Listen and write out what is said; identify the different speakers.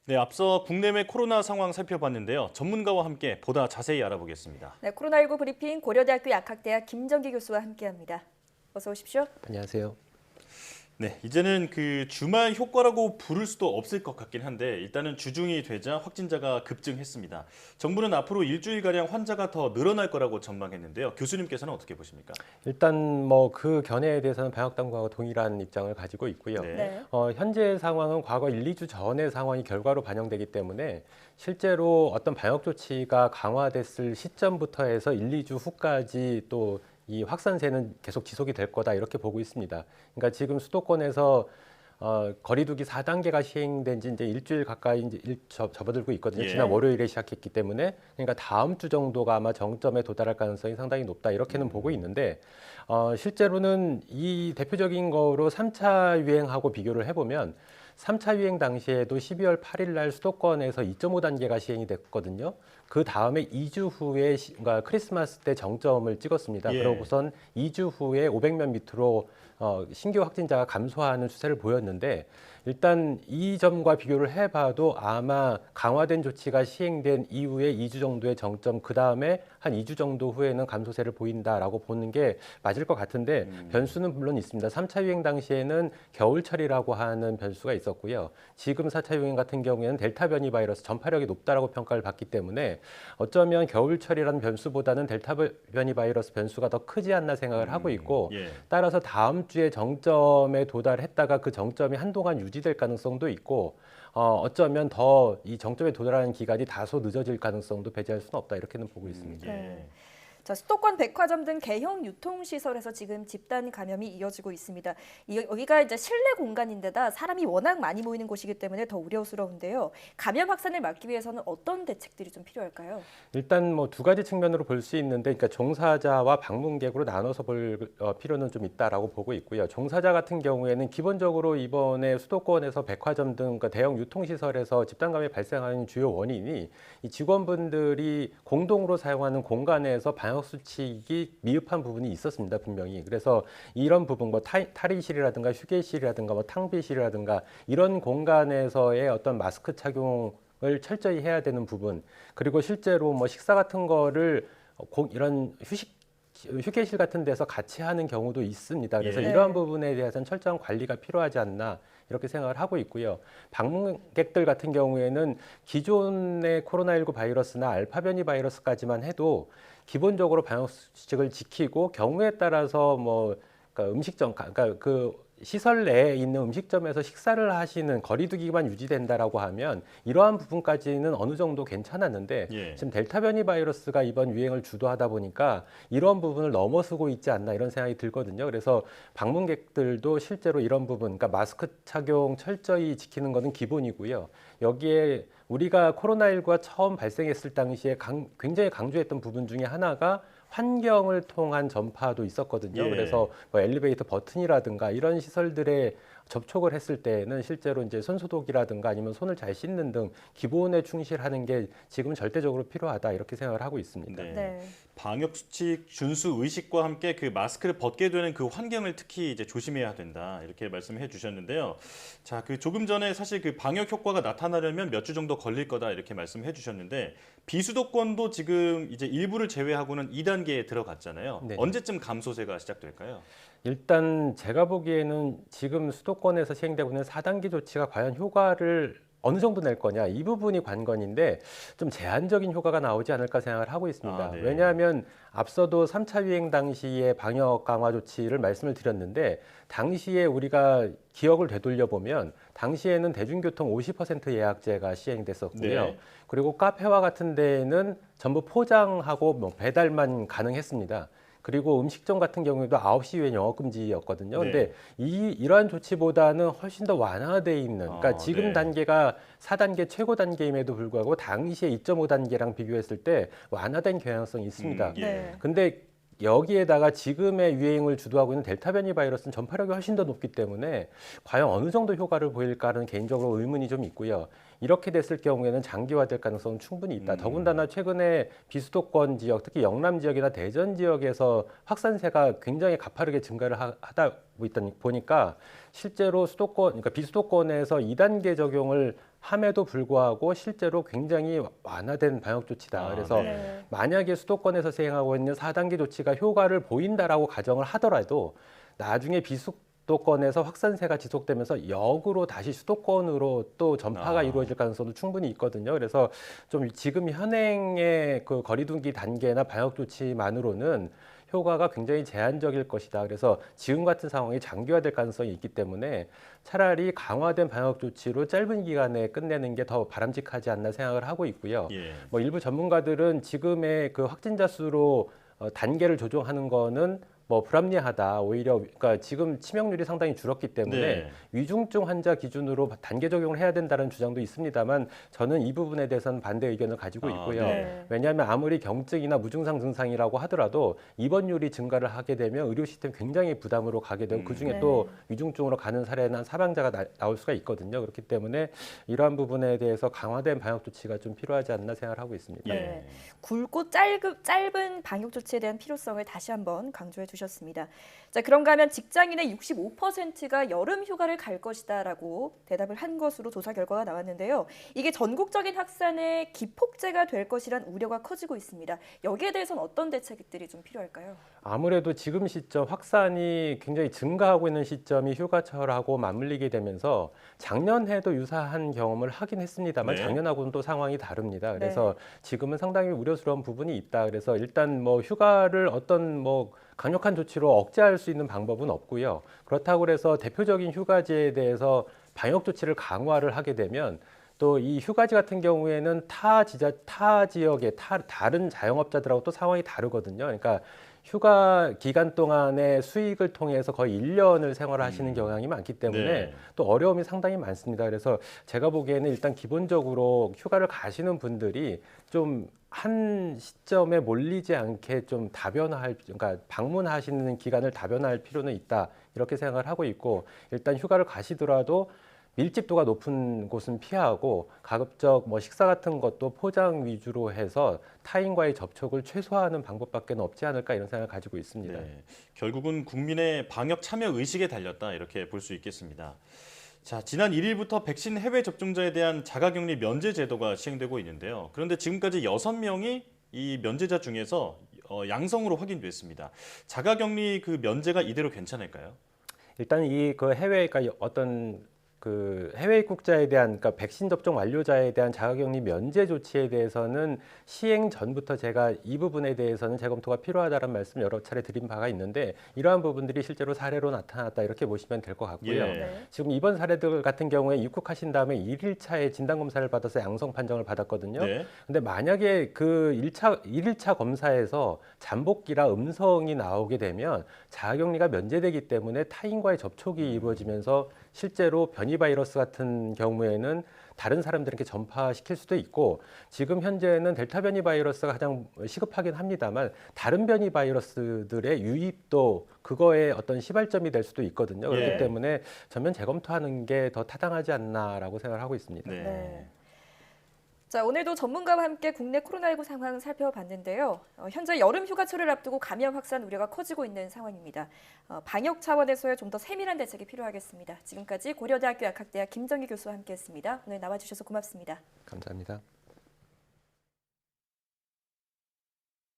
Speaker 1: 네, 앞서 국내외 코로나 상황 살펴봤는데요. 전문가와 함께 보다 자세히 알아보겠습니다.
Speaker 2: 네, 코로나19 브리핑 고려대학교 약학대학 김정기 교수와 함께합니다. 어서 오십시오.
Speaker 3: 안녕하세요.
Speaker 1: 네, 이제는 그 주말 효과라고 부를 수도 없을 것 같긴 한데 일단은 주중이 되자 확진자가 급증했습니다. 정부는 앞으로 일주일가량 환자가 더 늘어날 거라고 전망했는데요. 교수님께서는 어떻게 보십니까?
Speaker 3: 일단 뭐 그 견해에 대해서는 방역당국하고 동일한 입장을 가지고 있고요.
Speaker 1: 네.
Speaker 2: 네.
Speaker 3: 현재 상황은 과거 1, 2주 전의 상황이 결과로 반영되기 때문에 실제로 어떤 방역 조치가 강화됐을 시점부터 해서 1, 2주 후까지 또 이 확산세는 계속 지속이 될 거다 이렇게 보고 있습니다. 그러니까 지금 수도권에서 거리두기 4단계가 시행된 지 이제 일주일 가까이 이제 접어들고 있거든요.
Speaker 1: 예.
Speaker 3: 지난 월요일에 시작했기 때문에 그러니까 다음 주 정도가 아마 정점에 도달할 가능성이 상당히 높다 이렇게는 보고 있는데 실제로는 이 대표적인 거로 3차 유행하고 비교를 해보면 3차 유행 당시에도 12월 8일 날 수도권에서 2.5단계가 시행이 됐거든요. 그 다음에 2주 후에 그러니까 크리스마스 때 정점을 찍었습니다.
Speaker 1: 예.
Speaker 3: 그러고선 2주 후에 500명 밑으로 신규 확진자가 감소하는 추세를 보였는데 일단 이 점과 비교를 해봐도 아마 강화된 조치가 시행된 이후에 2주 정도의 정점, 그 다음에 한 2주 정도 후에는 감소세를 보인다라고 보는 게 맞을 것 같은데 변수는 물론 있습니다. 3차 유행 당시에는 겨울철이라고 하는 변수가 있었고요. 지금 4차 유행 같은 경우에는 델타 변이 바이러스 전파력이 높다라고 평가를 받기 때문에 어쩌면 겨울철이라는 변수보다는 델타 변이 바이러스 변수가 더 크지 않나 생각을 하고 있고
Speaker 1: 예.
Speaker 3: 따라서 다음 주에 정점에 도달했다가 그 정점이 한동안 유지될 가능성도 있고 어쩌면 더 이 정점에 도달하는 기간이 다소 늦어질 가능성도 배제할 수는 없다 이렇게는 보고 있습니다.
Speaker 1: 예.
Speaker 2: 네. 자, 수도권 백화점 등 대형 유통시설에서 지금 집단 감염이 이어지고 있습니다. 여기가 이제 실내 공간인데다 사람이 워낙 많이 모이는 곳이기 때문에 더 우려스러운데요. 감염 확산을 막기 위해서는 어떤 대책들이 좀 필요할까요?
Speaker 3: 일단 뭐 두 가지 측면으로 볼 수 있는데, 그러니까 종사자와 방문객으로 나눠서 볼 필요는 좀 있다라고 보고 있고요. 종사자 같은 경우에는 기본적으로 이번에 수도권에서 백화점 등 그러니까 대형 유통시설에서 집단 감염이 발생하는 주요 원인이 이 직원분들이 공동으로 사용하는 공간에서 방역 수칙이 미흡한 부분이 있었습니다, 분명히. 그래서 이런 부분, 뭐 탈의실이라든가 휴게실이라든가 뭐 탕비실이라든가 이런 공간에서의 어떤 마스크 착용을 철저히 해야 되는 부분, 그리고 실제로 뭐 식사 같은 거를 이런 휴게실 같은 데서 같이 하는 경우도 있습니다. 그래서
Speaker 1: 예.
Speaker 3: 이러한 부분에 대해서는 철저한 관리가 필요하지 않나 이렇게 생각을 하고 있고요. 방문객들 같은 경우에는 기존의 코로나19 바이러스나 알파 변이 바이러스까지만 해도 기본적으로 방역 수칙을 지키고 경우에 따라서 뭐 그러니까 음식점, 그러니까 그 시설 내에 있는 음식점에서 식사를 하시는 거리두기만 유지된다라고 하면 이러한 부분까지는 어느 정도 괜찮았는데
Speaker 1: 예.
Speaker 3: 지금 델타 변이 바이러스가 이번 유행을 주도하다 보니까 이런 부분을 넘어서고 있지 않나 이런 생각이 들거든요. 그래서 방문객들도 실제로 이런 부분, 그러니까 마스크 착용 철저히 지키는 것은 기본이고요. 여기에 우리가 코로나19가 처음 발생했을 당시에 굉장히 강조했던 부분 중에 하나가 환경을 통한 전파도 있었거든요.
Speaker 1: 예.
Speaker 3: 그래서 뭐 엘리베이터 버튼이라든가 이런 시설들에 접촉을 했을 때는 실제로 이제 손 소독이라든가 아니면 손을 잘 씻는 등 기본에 충실하는 게 지금 절대적으로 필요하다 이렇게 생각을 하고 있습니다.
Speaker 1: 네.
Speaker 2: 네.
Speaker 1: 방역 수칙 준수 의식과 함께 그 마스크를 벗게 되는 그 환경을 특히 이제 조심해야 된다 이렇게 말씀해 주셨는데요. 자, 그 조금 전에 사실 그 방역 효과가 나타나려면 몇 주 정도 걸릴 거다 이렇게 말씀해 주셨는데 비수도권도 지금 이제 일부를 제외하고는 2단계에 들어갔잖아요.
Speaker 3: 네.
Speaker 1: 언제쯤 감소세가 시작될까요?
Speaker 3: 일단 제가 보기에는 지금 수도권에서 시행되고 있는 4단계 조치가 과연 효과를 어느 정도 낼 거냐 이 부분이 관건인데 좀 제한적인 효과가 나오지 않을까 생각을 하고 있습니다.
Speaker 1: 아, 네.
Speaker 3: 왜냐하면 앞서도 3차 유행 당시에 방역 강화 조치를 말씀을 드렸는데 당시에 우리가 기억을 되돌려 보면 당시에는 대중교통 50% 예약제가 시행됐었고요.
Speaker 1: 네.
Speaker 3: 그리고 카페와 같은 데에는 전부 포장하고 뭐 배달만 가능했습니다. 그리고 음식점 같은 경우에도 9시 이후에 영업금지였거든요.
Speaker 1: 네.
Speaker 3: 근데 이러한 조치보다는 훨씬 더 완화돼 있는, 그러니까 지금
Speaker 1: 네.
Speaker 3: 단계가 4단계 최고 단계임에도 불구하고 당시에 2.5단계랑 비교했을 때 완화된 경향성이 있습니다.
Speaker 1: 예.
Speaker 2: 네.
Speaker 3: 근데 여기에다가 지금의 유행을 주도하고 있는 델타 변이 바이러스는 전파력이 훨씬 더 높기 때문에 과연 어느 정도 효과를 보일까는 개인적으로 의문이 좀 있고요. 이렇게 됐을 경우에는 장기화될 가능성은 충분히 있다. 더군다나 최근에 비수도권 지역, 특히 영남 지역이나 대전 지역에서 확산세가 굉장히 가파르게 증가를 하다 보니까 실제로 수도권, 그러니까 비수도권에서 2단계 적용을 함에도 불구하고 실제로 굉장히 완화된 방역 조치다. 그래서
Speaker 2: 네.
Speaker 3: 만약에 수도권에서 시행하고 있는 4단계 조치가 효과를 보인다라고 가정을 하더라도 나중에 비수도권에서 확산세가 지속되면서 역으로 다시 수도권으로 또 전파가 이루어질 가능성도 충분히 있거든요. 그래서 좀 지금 현행의 그 거리두기 단계나 방역 조치만으로는 효과가 굉장히 제한적일 것이다. 그래서 지금 같은 상황이 장기화될 가능성이 있기 때문에 차라리 강화된 방역 조치로 짧은 기간에 끝내는 게 더 바람직하지 않나 생각을 하고 있고요.
Speaker 1: 예.
Speaker 3: 뭐 일부 전문가들은 지금의 그 확진자 수로 단계를 조정하는 거는 뭐 불합리하다. 오히려 그러니까 지금 치명률이 상당히 줄었기 때문에
Speaker 1: 네.
Speaker 3: 위중증 환자 기준으로 단계 적용을 해야 된다는 주장도 있습니다만 저는 이 부분에 대해서는 반대 의견을 가지고 있고요.
Speaker 2: 네.
Speaker 3: 왜냐하면 아무리 경증이나 무증상 증상이라고 하더라도 입원율이 증가를 하게 되면 의료 시스템 굉장히 부담으로 가게 되고 그중에
Speaker 2: 네.
Speaker 3: 또 위중증으로 가는 사례나 사망자가 나올 수가 있거든요. 그렇기 때문에 이러한 부분에 대해서 강화된 방역 조치가 좀 필요하지 않나 생각을 하고 있습니다.
Speaker 1: 예.
Speaker 2: 네. 굵고 짧은 방역 조치에 대한 필요성을 다시 한번 강조해 주셨습니다. 자, 그런가 하면 직장인의 65%가 여름 휴가를 갈 것이다라고 대답을 한 것으로 조사 결과가 나왔는데요. 이게 전국적인 확산의 기폭제가 될 것이란 우려가 커지고 있습니다. 여기에 대해서는 어떤 대책들이 좀 필요할까요?
Speaker 3: 아무래도 지금 시점 확산이 굉장히 증가하고 있는 시점이 휴가철하고 맞물리게 되면서 작년에도 유사한 경험을 하긴 했습니다만
Speaker 1: 네.
Speaker 3: 작년하고는 또 상황이 다릅니다. 그래서 지금은 상당히 우려스러운 부분이 있다. 그래서 일단 뭐 휴가를 어떤 뭐 강력한 조치로 억제할 수 있는 방법은 없고요. 그렇다고 해서 대표적인 휴가지에 대해서 방역 조치를 강화를 하게 되면 또 이 휴가지 같은 경우에는 타 지역의 다른 자영업자들하고 또 상황이 다르거든요. 그러니까 휴가 기간 동안의 수익을 통해서 거의 1년을 생활하시는 경향이 많기 때문에
Speaker 1: 네.
Speaker 3: 또 어려움이 상당히 많습니다. 그래서 제가 보기에는 일단 기본적으로 휴가를 가시는 분들이 좀 한 시점에 몰리지 않게 좀 다변화할, 그러니까 방문하시는 기간을 다변화할 필요는 있다. 이렇게 생각을 하고 있고 일단 휴가를 가시더라도 밀집도가 높은 곳은 피하고 가급적 뭐 식사 같은 것도 포장 위주로 해서 타인과의 접촉을 최소화하는 방법밖에 없지 않을까 이런 생각을 가지고 있습니다.
Speaker 1: 네. 결국은 국민의 방역 참여 의식에 달렸다 이렇게 볼 수 있겠습니다. 자, 지난 1일부터 백신 해외 접종자에 대한 자가격리 면제 제도가 시행되고 있는데요. 그런데 지금까지 6명이 이 면제자 중에서 양성으로 확인됐습니다. 자가격리 그 면제가 이대로 괜찮을까요?
Speaker 3: 일단 이 그 해외 그러니까 어떤 그 해외 입국자에 대한 그러니까 백신 접종 완료자에 대한 자가격리 면제 조치에 대해서는 시행 전부터 제가 이 부분에 대해서는 재검토가 필요하다는 말씀 여러 차례 드린 바가 있는데 이러한 부분들이 실제로 사례로 나타났다 이렇게 보시면 될 것 같고요.
Speaker 1: 예.
Speaker 2: 네.
Speaker 3: 지금 이번 사례들 같은 경우에 입국하신 다음에 1일차에 진단검사를 받아서 양성 판정을 받았거든요.
Speaker 1: 네.
Speaker 3: 근데 만약에 그 1일차 검사에서 잠복기라 음성이 나오게 되면 자가격리가 면제되기 때문에 타인과의 접촉이 이루어지면서 실제로 변이 바이러스 같은 경우에는 다른 사람들에게 전파시킬 수도 있고 지금 현재는 델타 변이 바이러스가 가장 시급하긴 합니다만 다른 변이 바이러스들의 유입도 그거에 어떤 시발점이 될 수도 있거든요. 그렇기
Speaker 1: 예.
Speaker 3: 때문에 전면 재검토하는 게 더 타당하지 않나라고 생각을 하고 있습니다.
Speaker 1: 네.
Speaker 2: 네. 자, 오늘도 전문가와 함께 국내 코로나19 상황 살펴봤는데요. 현재 여름 휴가철을 앞두고 감염 확산 우려가 커지고 있는 상황입니다. 방역 차원에서의 좀 더 세밀한 대책이 필요하겠습니다. 지금까지 고려대학교 약학대학 김정희 교수와 함께했습니다. 오늘 나와주셔서 고맙습니다.
Speaker 3: 감사합니다.